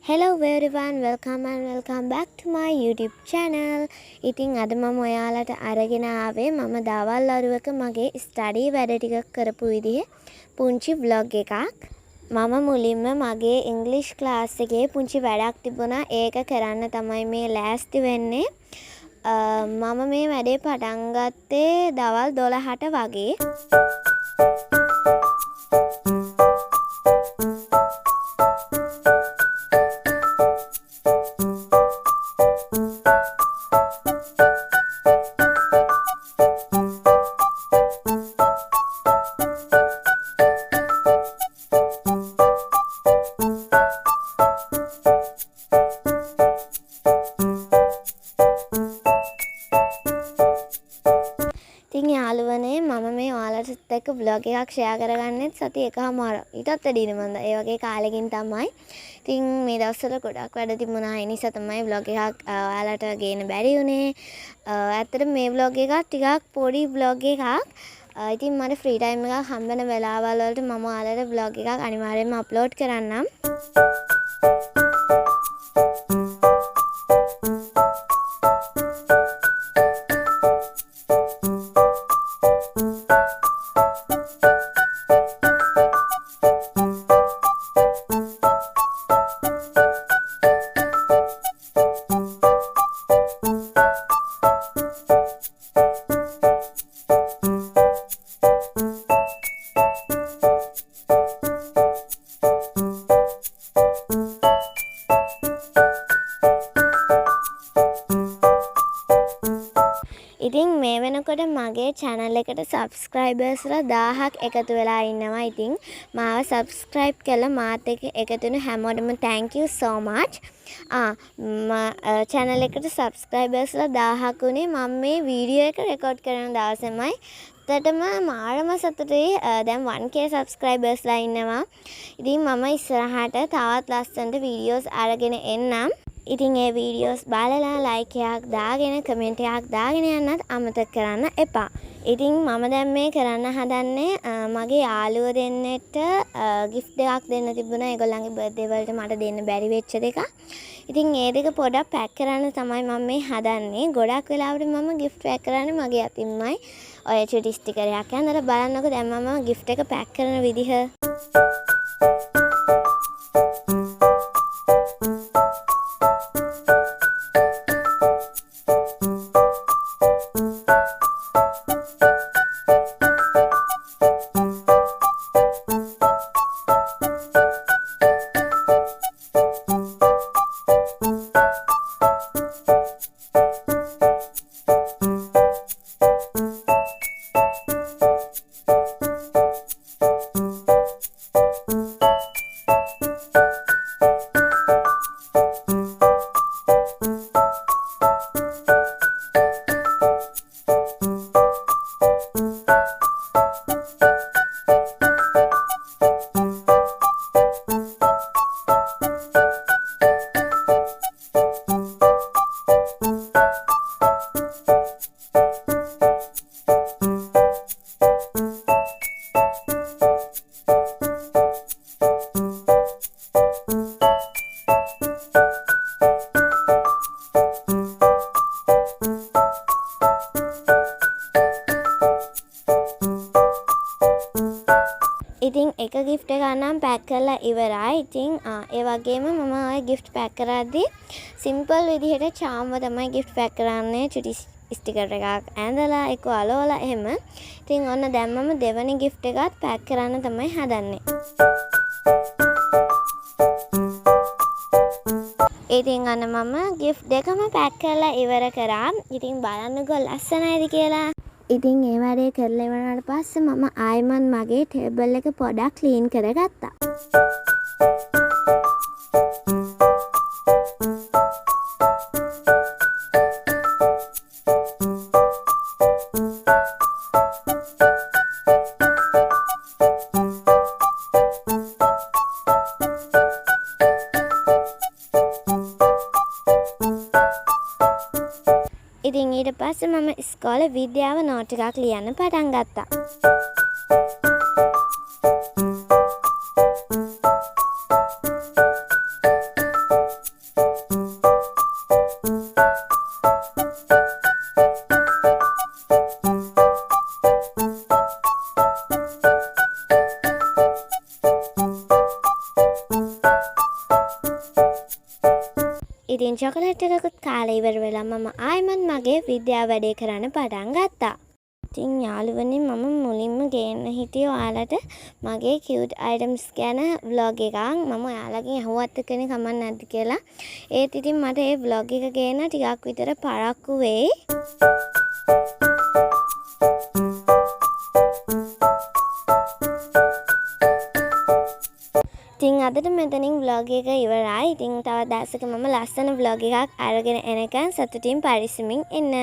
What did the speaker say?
Hello everyone, welcome back to my YouTube channel. ඉතින් අද මම ඔයාලට අරගෙන ආවේ මම දවල් අරුවක මගේ ස්ටඩි වැඩ ටික කරපු විදිහේ පුංචි vlog එකක්. මම මුලින්ම මගේ ඉංග්‍රීසි ක්ලාස් එකේ පුංචි වැඩක් තිබුණා. ඒක කරන්න තමයි මේ ලෑස්ති වෙන්නේ. මම මේ වැඩේ පටන් ගත්තේ දවල් 12ට වගේ. ඉතින් යාළුවනේ මම මේ ඔයාලට එක්ක vlog එකක් share කරගන්නෙත් සති එකමාර. ඊටත් වැඩිනේ මන්ද. ඒ වගේ කාලෙකින් තමයි. ඉතින් මේ දවස්වල ගොඩක් වැඩ තිබුණා. ඒ නිසා තමයි vlog එකක් ඔයාලට ගේන්න බැරි වුණේ. ඇත්තටම මේ vlog එක ටිකක් පොඩි vlog එකක්. ඉතින් මට free time එකක් හම්බෙන වෙලාවල් වලට මම ඔයාලට vlog එකක් අනිවාර්යයෙන්ම upload කරන්නම්. ඉතින් මේ වෙනකොට මගේ channel එකට subscribers ලා 1000ක් එකතු වෙලා ඉන්නවා. ඉතින් මාව subscribe කරලා මාත් එක්ක එකතු වෙන හැමෝටම thank you so much. channel එකට subscribers ලා 1000ක් උනේ මම මේ වීඩියෝ එක record කරන දවසේමයි. ඇත්තටම මාරම සතුටුයි. දැන් 1k subscribers ලා ඉන්නවා. ඉතින් මම ඉස්සරහට තවත් ලස්සනට videos අරගෙන එන්නම්. ඉතින් ඒ වීඩියෝස් බලලා ලයික් එකක් දාගෙන කමෙන්ට් එකක් දාගෙන යන්නත් අමතක කරන්න එපා. ඉතින් මම දැන් මේ කරන්න හදන්නේ මගේ යාළුවෝ දෙන්නෙක්ට gift එකක් දෙන්න තිබුණා. ඒගොල්ලන්ගේ birthday වලට මට දෙන්න බැරි වෙච්ච දෙකක්. ඉතින් ඒ දෙක පොඩක් පැක් කරන්න තමයි මම මේ හදන්නේ. ගොඩක් වෙලාවට මම gift පැක් කරන්නේ මගේ අතින්මයි. ඔය චුටි ස්ටිකර් එකක් යනදලා බලන්නකෝ දැන් මම gift එක පැක් කරන විදිහ. ඉතින් එක gift එකක් නම් පැක් කරලා ඉවරයි. ඉතින් ඒ වගේම මම ආයෙ gift පැක් කරද්දී simple විදිහට charm තමයි gift පැක් කරන්නේ. චුටි sticker එකක් ඇඳලා ඒක අලවලා එහෙම. ඉතින් ඔන්න දැන් මම දෙවෙනි gift එකත් පැක් කරන්න තමයි හදන්නේ. ඉතින් අන්න මම gift දෙකම පැක් කරලා ඉවර කරා. ඉතින් බලන්නකෝ ලස්සනයිද කියලා. ඉතින් ඒ වැඩේ කරලා ඉවරනාට පස්සේ මම ආයෙමත් මගේ ටේබල් එක පොඩක් ක්ලීන් කරගත්තා. ඉතින් ඊට පස්සේ මම ඉස්කෝලේ විද්‍යාව නෝට් එකක් ලියන්න පටන් ගත්තා. ඉතින් චොකලට් එකකුත් කාලා ඉවර වෙලා මම ආයෙමත් මගේ විද්‍යාව වැඩේ කරන්න පටන් ගත්තා. ඉතින් යාළුවනේ මම මුලින්ම ගේන්න හිටියේ ඔයාලට මගේ cute items ගැන vlog එකක්. මම ඔයාලගෙන් අහුවත් කෙනෙක් කමක් නැද්ද කියලා. ඒත් ඉතින් මට ඒ vlog එක ගේන්න ටිකක් විතර පරක්කු වෙයි. ඉතින් අදට මෙතනින් vlog එක ඉවරයි. ඉතින් තවත් දවසක මම ලස්සන vlog එකක් අරගෙන එනකන් සතුටින් පරිස්සමින් ඉන්න.